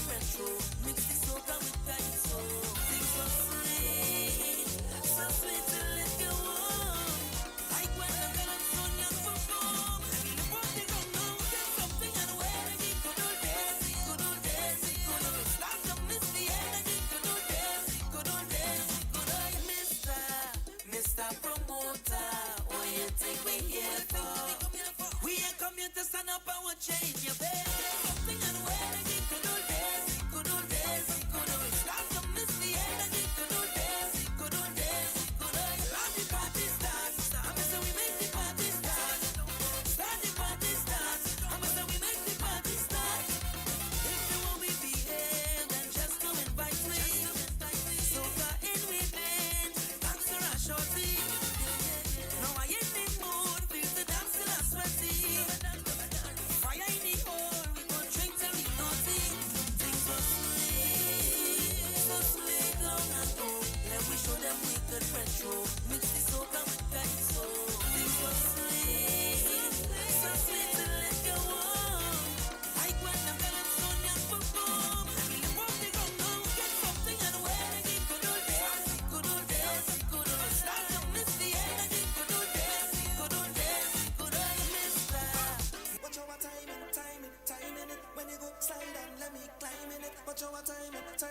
retro. Mix the soca with calypso. Things so sweet to let go on. Like when the girl and Sonia perform. And in the party go now, there's something and where they get good old days, good old days, good old. Start to miss the energy, good old days, good old days, good old. Mr. Promoter, what you think we here for? We ain't come here to stand up and we'll change your bed. Something and where they get good old days, good old days, good old. Start to miss the energy, good old days, good old days, good old. Start the party start, I'm say we make the party start. Start the party start, I'm say we make the party start. If you want we behave, then just come invite me. So far in we been, thanks to our shorty. Now I in the mood, feel the dance till I'm sweaty. Fire in the hole, we gon' drink till we naughty. Things so sweet, long ago. Let we show them we could retro. Mix the soca with calypso. Things so sweet to let go on. Like when the girl and Sonia perform. And in the party go now, get something and where they get good old days, good old days, good old. Start to miss the energy, good old days, good old days, good old. Mister. Watch our timing it. When you go slide and let me climb in it. Watch our timing it.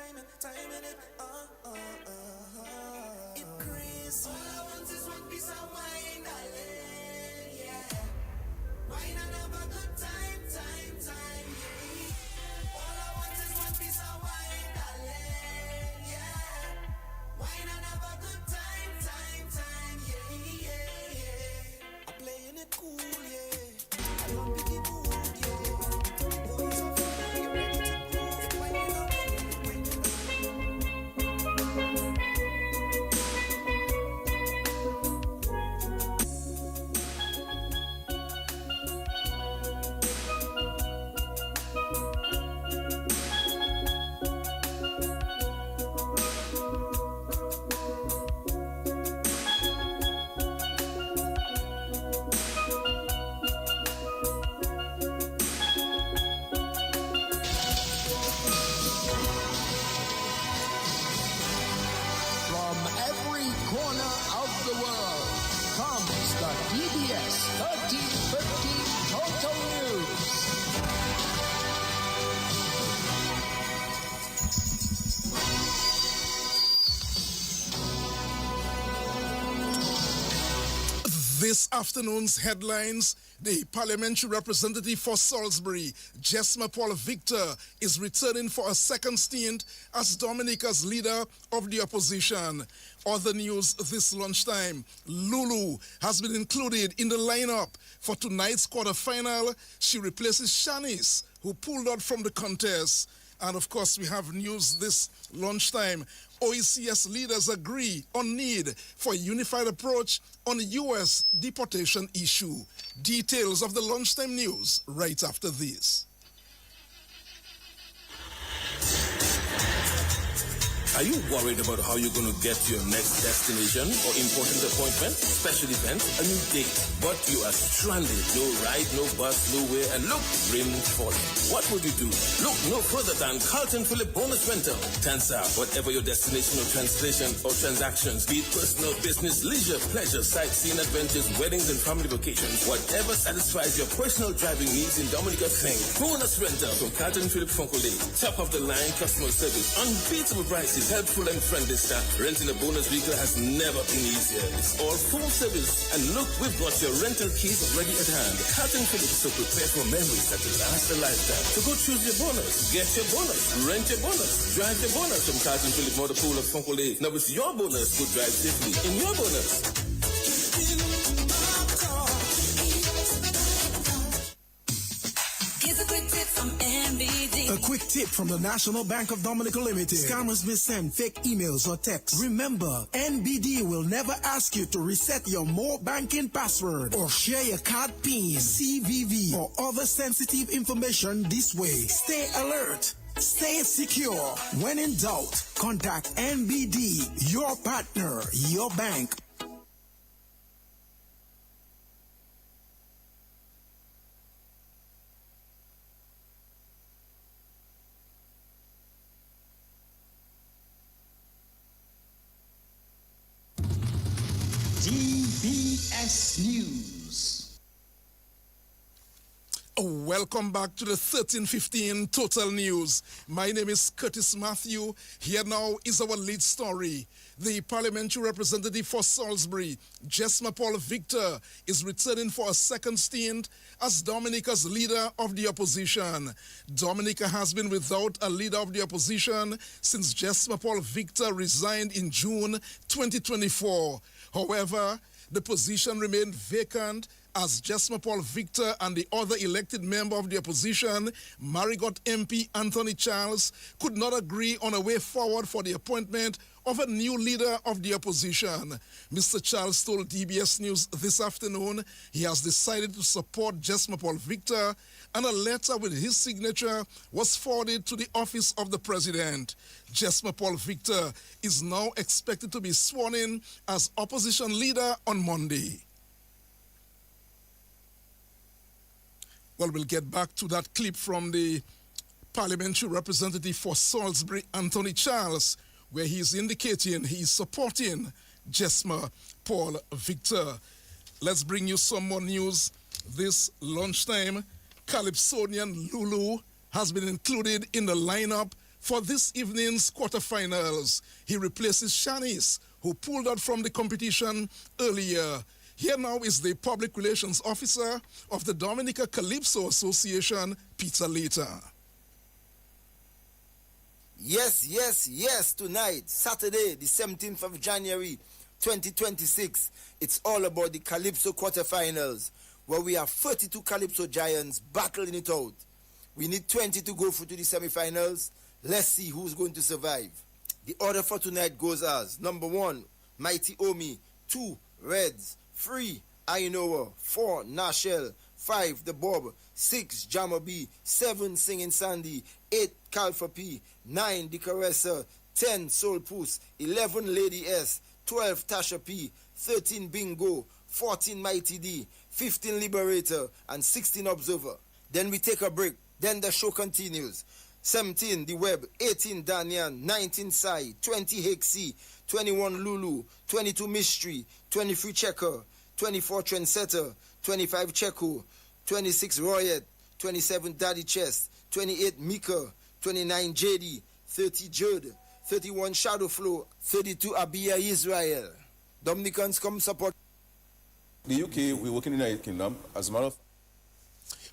It crazy. All I want is one piece of wine, darling. Yeah. Wine and have a good time, yeah. All I want is one piece of wine, darling. Yeah. Wine and have a good time, yeah. I'm playing it cool, yeah. I love Biggie mood, yeah. Boys are free, ready to move. Wine it up. From every corner of the world comes the DBS 1350 Total News. This afternoon's headlines: the parliamentary representative for Salisbury, Jesma Paul Victor, is returning for a second stint as Dominica's leader of the opposition. Other news this lunchtime: Lulu has been included in the lineup for tonight's quarterfinal. She replaces Shanice, who pulled out from the contest. And of course, we have news this lunchtime. OECS leaders agree on need for a unified approach on the U.S. deportation issue. Details of the lunchtime news right after this. Are you worried about how you're going to get to your next destination or important appointment, special event, a new date, but you are stranded? No ride, no bus, nowhere, and look, rain falling. What would you do? Look no further than Carlton Phillip Bonus Rental. Tansa, whatever your destination or translation or transactions, be it personal, business, leisure, pleasure, sightseeing, adventures, weddings, and family vacations, whatever satisfies your personal driving needs in Dominica, think Bonus Rental from Carlton Phillip Fonkole. Top of the line customer service, unbeatable prices, helpful and friendly staff. Renting a bonus vehicle has never been easier. It's all full service. And look, we've got your rental keys ready at hand. Carlton Phillips, so prepare for memories that will last a lifetime. So go choose your bonus, get your bonus, rent your bonus, drive your bonus from Carlton Phillips Motor Pool of Fonkole. Now it's your bonus. Go drive safely in your bonus. Here's a quick tip from MBD. A quick tip from the National Bank of Dominica Limited. Scammers may send fake emails or texts. Remember, NBD will never ask you to reset your more banking password or share your card PIN, CVV, or other sensitive information this way. Stay alert. Stay secure. When in doubt, contact NBD, your partner, your bank. DBS News. Welcome back to the 1315 Total News. My name is Curtis Matthew. Here now is our lead story. The parliamentary representative for Salisbury, Jesma Paul Victor, is returning for a second stint as Dominica's leader of the opposition. Dominica has been without a leader of the opposition since Jesma Paul Victor resigned in June 2024. However, the position remained vacant as Jesma Paul Victor and the other elected member of the opposition, Marigot MP Anthony Charles, could not agree on a way forward for the appointment of a new leader of the opposition. Mr. Charles told DBS News this afternoon he has decided to support Jesma Paul Victor, and a letter with his signature was forwarded to the office of the president. Jesma Paul Victor is now expected to be sworn in as opposition leader on Monday. Well, we'll get back to that clip from the parliamentary representative for Salisbury, Anthony Charles, where he's indicating he's supporting Jesma Paul Victor. Let's bring you some more news. This lunchtime, Calypsonian Lulu has been included in the lineup for this evening's quarterfinals. He replaces Shanice, who pulled out from the competition earlier. Here now is the Public Relations Officer of the Dominica Calypso Association, Peter Later. Yes, tonight, Saturday, the 17th of January, 2026, it's all about the Calypso quarterfinals, where we have 32 Calypso giants battling it out. We need 20 to go through to the semifinals. Let's see who's going to survive. The order for tonight goes as: number 1, Mighty Omi; 2, Reds; 3, Ainoa; 4, Nashel; 5, The Bob; 6, Jammer B; 7, Singing Sandy; 8, Calfa P; 9, The Caresser; 10, Soul Puss; 11, Lady S; 12, Tasha P; 13, Bingo; 14, Mighty D; 15, Liberator; and 16, Observer. Then we take a break. Then the show continues. 17, The Web; 18, Danyan; 19, Sai; 20, Hexi; 21, Lulu; 22, Mystery; 23, Checker; 24, Trendsetter; 25, Checo; 26, Royet; 27, Daddy Chest; 28, Mika; 29, JD; 30, Jude; 31, Shadow Flow; 32, Abia Israel. Dominicans come support. The UK, we work in the United Kingdom. As a matter of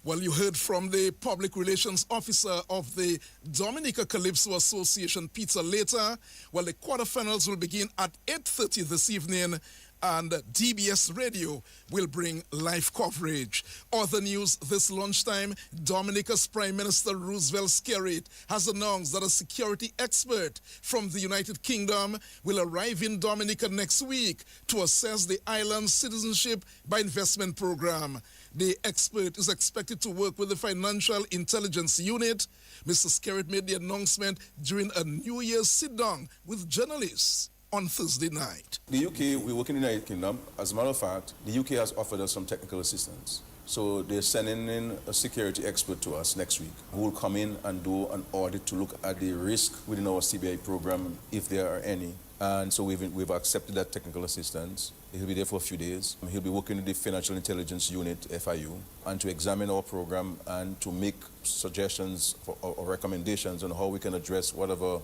Well, you heard from the Public Relations Officer of the Dominica Calypso Association, Peter Later. Well, the quarterfinals will begin at 8:30 this evening, and DBS Radio will bring live coverage. Other news this lunchtime: Dominica's Prime Minister Roosevelt Skerrit has announced that a security expert from the United Kingdom will arrive in Dominica next week to assess the island's citizenship by investment program. The expert is expected to work with the Financial Intelligence Unit. Mr. Skerrit made the announcement during a New Year's sit-down with journalists on Thursday night. the UK, we work in the United Kingdom. As a matter of fact, the UK has offered us some technical assistance. So they're sending in a security expert to us next week who will come in and do an audit to look at the risk within our CBI program, if there are any. And so we've accepted that technical assistance. He'll be there for a few days. He'll be working with the Financial Intelligence Unit, FIU, and to examine our program and to make suggestions or recommendations on how we can address whatever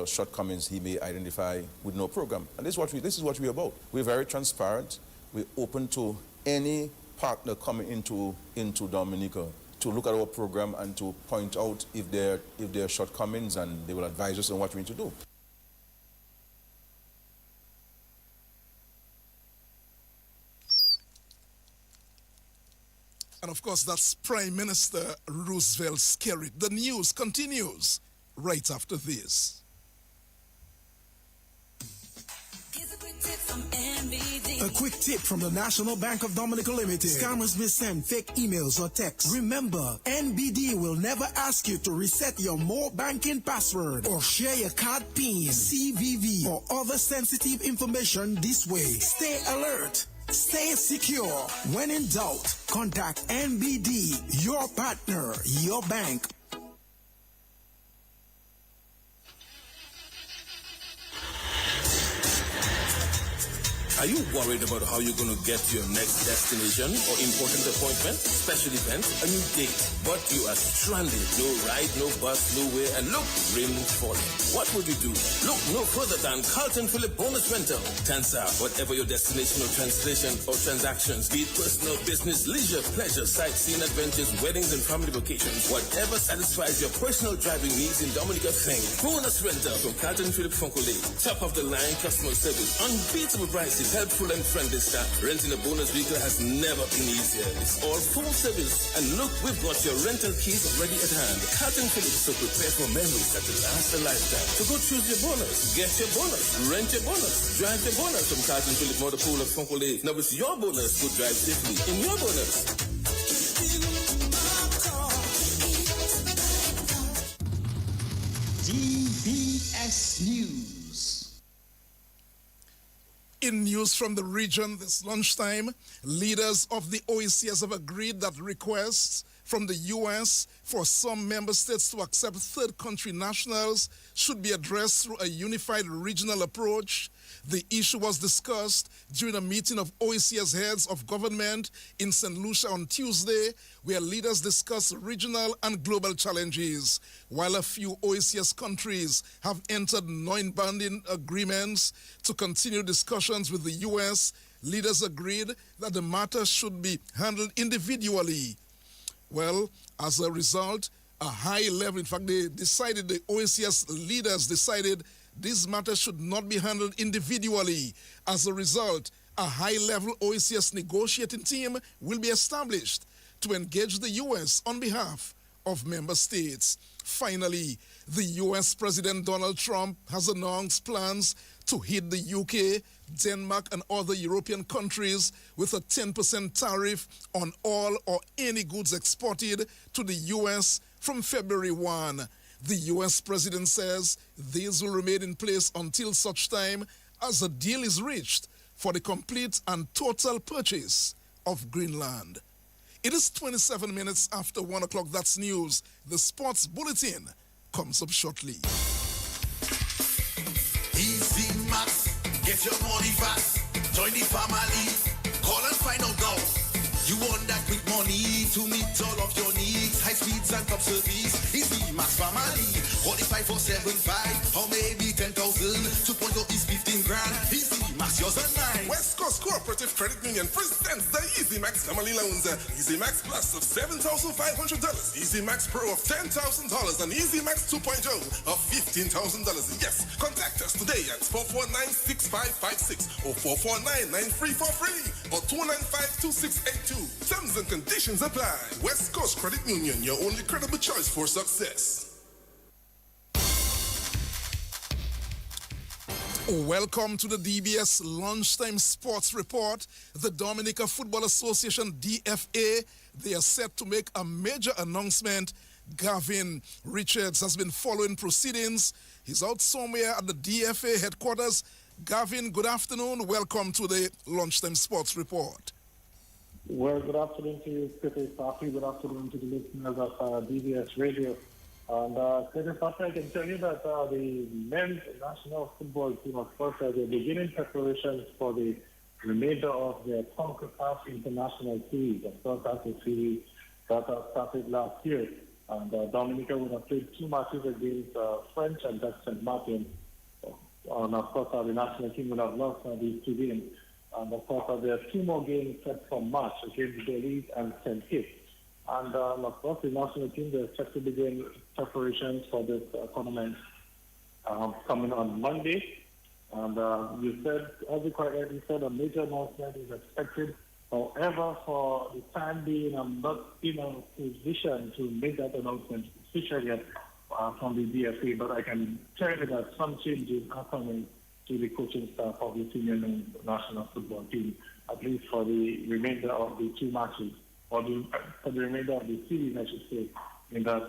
shortcomings he may identify within our program. And this is what we're about. We're very transparent. We're open to any partner coming into Dominica to look at our program and to point out if there are shortcomings, and they will advise us on what we need to do. And of course, that's Prime Minister Roosevelt Skerrit. The news continues right after this. Here's a quick tip from NBD. A quick tip from the National Bank of Dominica Limited. Scammers may send fake emails or texts. Remember, NBD will never ask you to reset your more banking password or share your card PIN, CVV, or other sensitive information this way. Stay alert. Stay secure. When in doubt, contact NBD, your partner, your bank. Are you worried about how you're going to get to your next destination or important appointment, special event, a new date, but you are stranded? No ride, no bus, nowhere, and look, rain falling. What would you do? Look no further than Carlton Phillip Bonus Rental. Tansa, whatever your destination or translation or transactions, be it personal, business, leisure, pleasure, sightseeing, adventures, weddings, and family vacations, whatever satisfies your personal driving needs in Dominica, think Bonus Rental from Carlton Phillip Fonkole. Top of the line customer service, unbeatable prices, helpful and friendly staff. Renting a bonus vehicle has never been easier. It's all full service. And look, we've got your rental keys ready at hand. Carlton Phillip, so prepare for memories that will last a lifetime. So go choose your bonus, get your bonus, rent your bonus, drive your bonus from Carlton Phillip Motor Pool of Fonkole. Now it's your bonus. Go drive safely in your bonus. DBS News. In news from the region this lunchtime, leaders of the OECS have agreed that requests from the U.S. for some member states to accept third country nationals should be addressed through a unified regional approach. The issue was discussed during a meeting of OECS heads of government in St. Lucia on Tuesday, where leaders discussed regional and global challenges. While a few OECS countries have entered non-binding agreements to continue discussions with the U.S., leaders agreed that the matter should be handled individually. Well, as a result, a high level, in fact, the OECS leaders decided this matter should not be handled individually. As a result, a high-level OECS negotiating team will be established to engage the U.S. on behalf of member states. Finally, the U.S. President Donald Trump has announced plans to hit the UK, Denmark, and other European countries with a 10% tariff on all or any goods exported to the U.S. from February 1. The U.S. president says these will remain in place until such time as a deal is reached for the complete and total purchase of Greenland. It is 27 minutes after 1 o'clock. That's news. The sports bulletin comes up shortly. Easy Max, get your money fast. Join the family. Call and find out now. You want that quick money to meet all of your needs. High speeds and top service. Easy Max family. Qualify for 7.5 or maybe 10,000. 2.0 is 15 grand. Easy Max, yours and mine. West Coast Cooperative Credit Union presents the Easy Max Family Loans. Easy Max Plus of $7,500. Easy Max Pro of $10,000 and Easy Max 2.0 of $15,000. Yes, contact us today at 449-6556 or 449-9343 or 295-2682. Terms and conditions apply. West Coast Credit Union, your only credible choice for success. Welcome to the DBS Lunchtime Sports Report. The Dominica Football Association, DFA, they are set to make a major announcement. Gavin Richards has been following proceedings. He's out somewhere at the DFA headquarters. Gavin, good afternoon. Welcome to the Lunchtime Sports Report. Well, good afternoon to you, Peter Safi. Good afternoon to the listeners of DBS Radio. And Peter Safi, I can tell you that the men's national football team, of course, they're beginning preparations for the remainder of their CONCACAF International Series. Of course, that's a series that started last year. And Dominica would have played 2 matches against French and Dutch St. Martin. And of course, the national team would have lost these 2 games. And of course, there are 2 more games set for March against Belize and St. Kitts. And of course, the national team is set to begin preparations for this tournament coming on Monday. And you said, as you quite rightly said, a major announcement is expected. However, for the time being, I'm not in a position to make that announcement officially yet from the DFA, but I can tell you that some changes are coming to the coaching staff of the senior men's national football team, at least for the remainder of the 2 matches, or for the remainder of the series, I should say, in that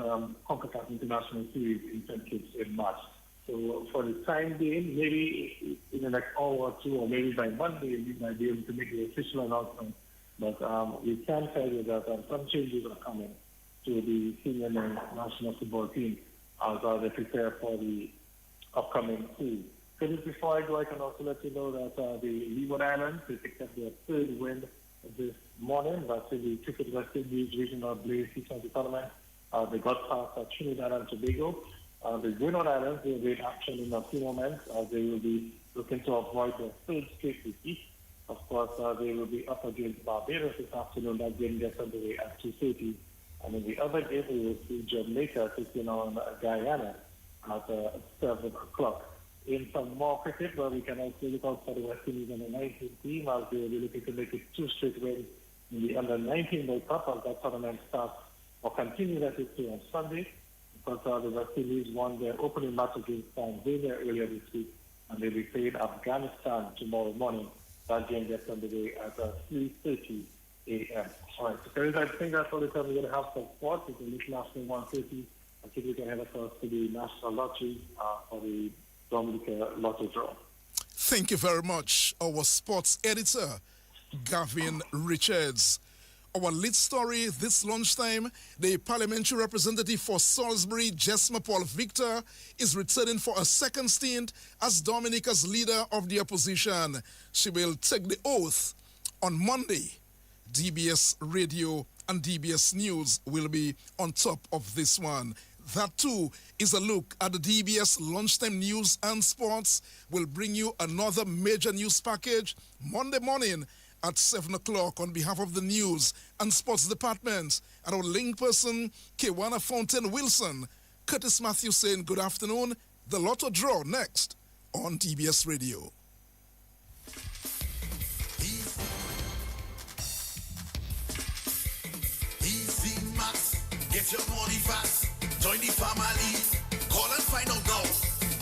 CONCACAF International Series in St. Kitts in March. So for the time being, maybe in the next hour or 2, or maybe by Monday, we might be able to make the official announcement. But we can tell you that some changes are coming to the senior men's national football team as they prepare for the upcoming series. Because before I go, I can also let you know that the Leeward Islands, they picked up their third win this morning. That's in the Cricket West Indies Regional Blaze T20 tournament. They got past Trinidad and Tobago. The Greenland Islands will be in action in a few moments. They will be looking to avoid their third straight defeat. Of course, they will be up against Barbados this afternoon. That game gets underway at 2:30. And in the other game, we will see Jamaica taking on Guyana at 7 o'clock. In some more cricket, where we can also look out for the West Indies and the 19th team, as they will be looking to make it 2 straight wins in the under-19 World Cup as that tournament starts or continues as it is on Sunday, because the West Indies won their opening match against Tanzania earlier this week, and they'll be playing Afghanistan tomorrow morning. That game gets underway at 3:30 a.m. All right, so guys, I think that's all the time we're going to have for sports. It's a little after 1:30. I think we can head across to the National Lottery for the Dominica Lotto draw. Thank you very much, our sports editor, Gavin Richards. Our lead story this lunchtime, the parliamentary representative for Salisbury, Jesma Paul Victor, is returning for a second stint as Dominica's leader of the opposition. She will take the oath on Monday. DBS Radio and DBS News will be on top of this one. That too is a look at the DBS Lunchtime News and Sports. We'll bring you another major news package Monday morning at 7 o'clock on behalf of the News and Sports Department. And our link person, Kewana Fountain Wilson. Curtis Matthew saying good afternoon. The Lotto draw next on DBS Radio. Easy Max, get your money fast. Join the family, call and find out now.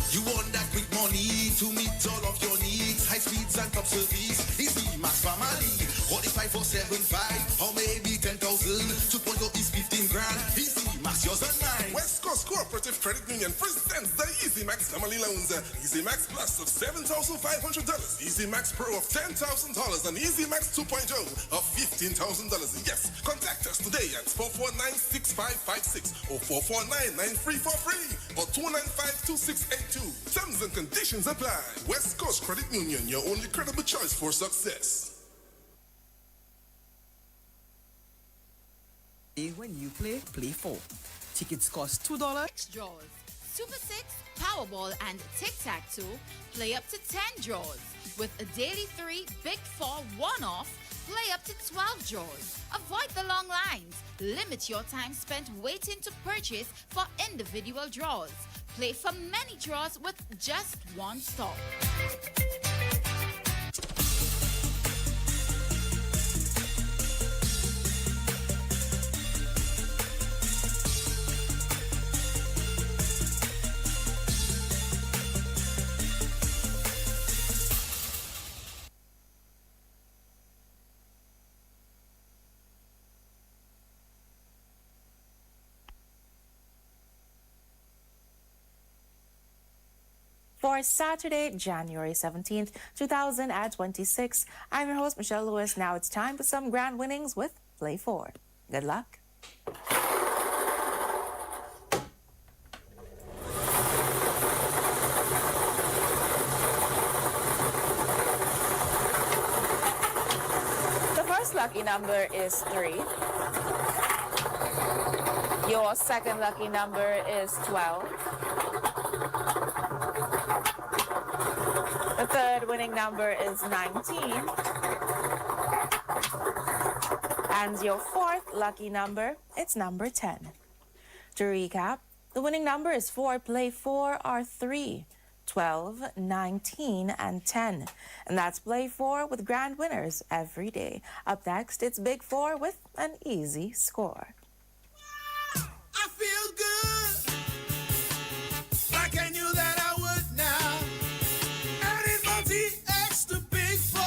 You want that quick money to meet all of your needs. High speeds and top service. Easy Max family. 45,475 or maybe 10,000. 2.0 is 15 grand. Easy Max, yours and mine. West Coast Cooperative Credit Union presents the Easy Max Family Loans. Easy Max Plus of $7,500. Easy Max Pro of $10,000 and Easy Max 2.0 of $15,000. Yes, contact us today at 449-6556 or 449-9343 or 295-2682. Terms and conditions apply. West Coast Credit Union, your only credible choice for success. When you play, play 4. Tickets cost $2. Draws. Super 6, Powerball, and Tic-Tac-Toe play up to 10 draws. With a daily 3, Big 4 one-off, play up to 12 draws. Avoid the long lines. Limit your time spent waiting to purchase for individual draws. Play for many draws with just one stop. For Saturday, January 17th, 2026, I'm your host, Michelle Lewis. Now it's time for some grand winnings with Play 4. Good luck. The first lucky number is 3. Your second lucky number is 12. The third winning number is 19. And your fourth lucky number, it's number 10. To recap, the winning numbers for Play 4 are 3, 12, 19, and 10. And that's Play 4 with grand winners every day. Up next, it's Big 4 with an easy score. I feel good, like I knew that I would now. Adding multi-X to Big 4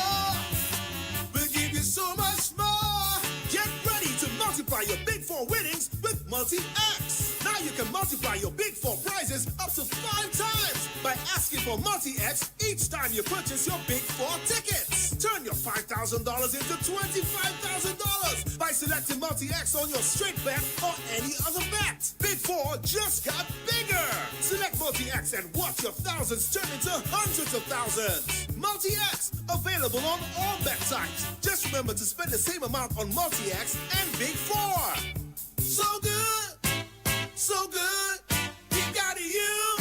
will give you so much more. Get ready to multiply your Big 4 winnings with multi-X. Now you can multiply your Big 4 prizes up to 5 times by asking for multi-X each time you purchase your Big 4 tickets. Turn your $5,000 into $25,000 by selecting Multi-X on your straight bet or any other bet. Big 4 just got bigger. Select Multi-X and watch your thousands turn into hundreds of thousands. Multi-X, available on all bet types. Just remember to spend the same amount on Multi-X and Big 4. So good, so good, you got it, you.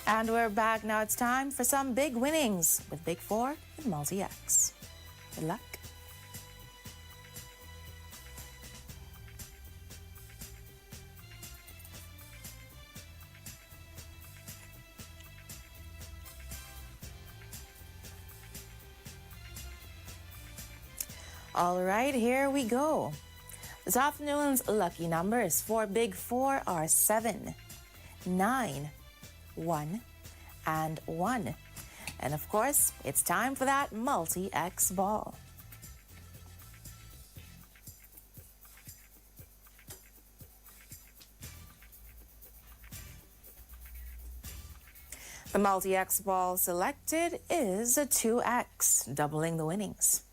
And we're back. Now it's time for some big winnings with Big 4 and Multi-X. Good luck. All right, here we go. This afternoon's lucky numbers for Big 4 are 7, 9, 1, and 1. And of course, it's time for that Multi-X ball. The Multi-X ball selected is a 2X, doubling the winnings.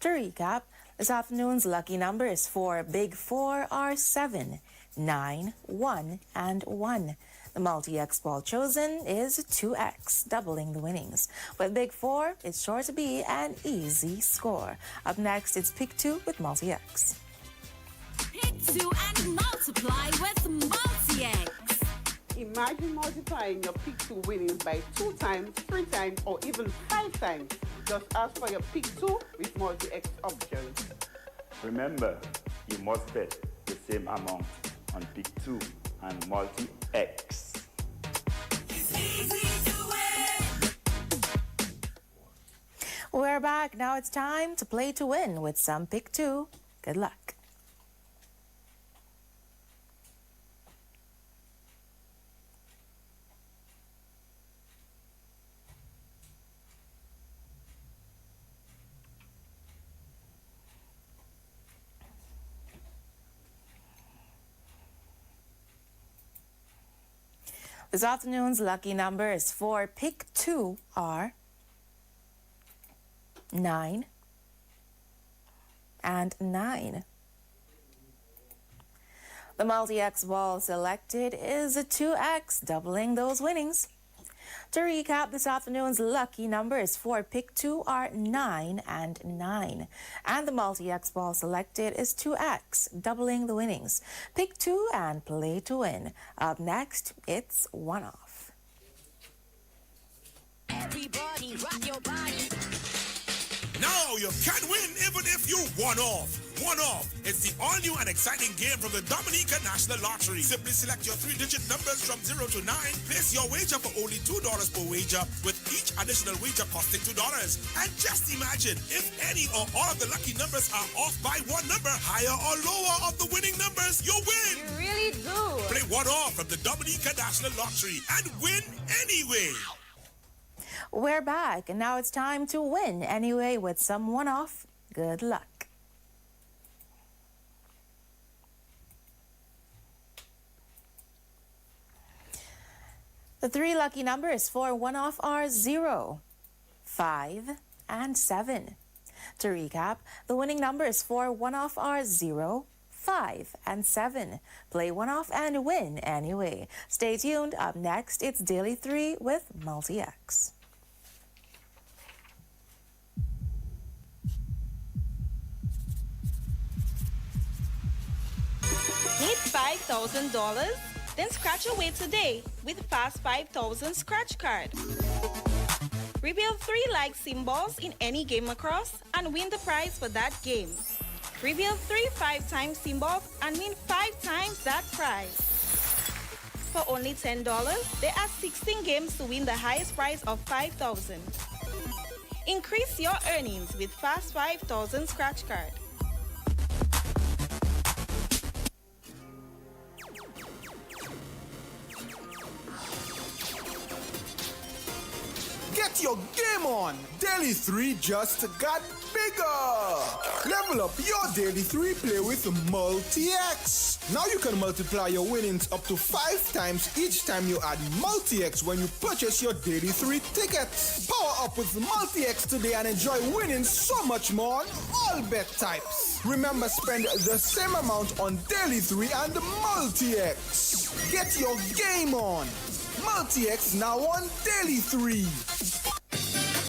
To recap, this afternoon's lucky numbers for Big 4 are 7, 9, 1, and 1. The Multi-X ball chosen is 2X, doubling the winnings. With Big 4, it's sure to be an easy score. Up next, it's Pick 2 with Multi-X. Pick 2 and multiply with Multi-X. Imagine multiplying your Pick 2 winnings by 2 times, 3 times, or even 5 times. Just ask for your Pick 2 with Multi-X options. Remember, you must bet the same amount on Pick 2 and Multi-X. It's easy to win. We're back. Now it's time to play to win with some Pick 2. Good luck. This afternoon's lucky numbers for Pick 2 are 9 and 9. The Multi-X ball selected is a 2X, doubling those winnings. To recap, this afternoon's lucky numbers for Pick 2 are 9 and 9. And the Multi-X ball selected is 2X, doubling the winnings. Pick 2 and play to win. Up next, it's One Off. Everybody rock your body. Now you can win even if you one off. One Off. It's the all-new and exciting game from the Dominica National Lottery. Simply select your 3-digit numbers from 0 to 9. Place your wager for only $2 per wager, with each additional wager costing $2. And just imagine, if any or all of the lucky numbers are off by one number, higher or lower of the winning numbers, you win. You really do. Play One Off from the Dominica National Lottery and win anyway. We're back, and now it's time to win anyway with some One Off. Good luck. The 3 lucky numbers for One Off are 0, 5, and 7. To recap, the winning numbers for One Off are 0, 5, and 7. Play One Off and win anyway. Stay tuned. Up next, it's Daily 3 with Multi-X. Need $5,000? Then scratch away today with Fast 5,000 Scratch Card. Reveal 3 like symbols in any game across and win the prize for that game. Reveal 3 5-time symbols and win 5 times that prize. For only $10, there are 16 games to win the highest prize of $5,000. Increase your earnings with Fast 5,000 Scratch Card. Get your game on. Daily 3 just got bigger. Level up your Daily 3 play with Multi-X. Now you can multiply your winnings up to 5 times each time you add Multi-X when you purchase your Daily 3 ticket. Power up with Multi-X today and enjoy winning so much more on all bet types. Remember, spend the same amount on Daily 3 and Multi-X. Get your game on. Multi-X now on Daily 3.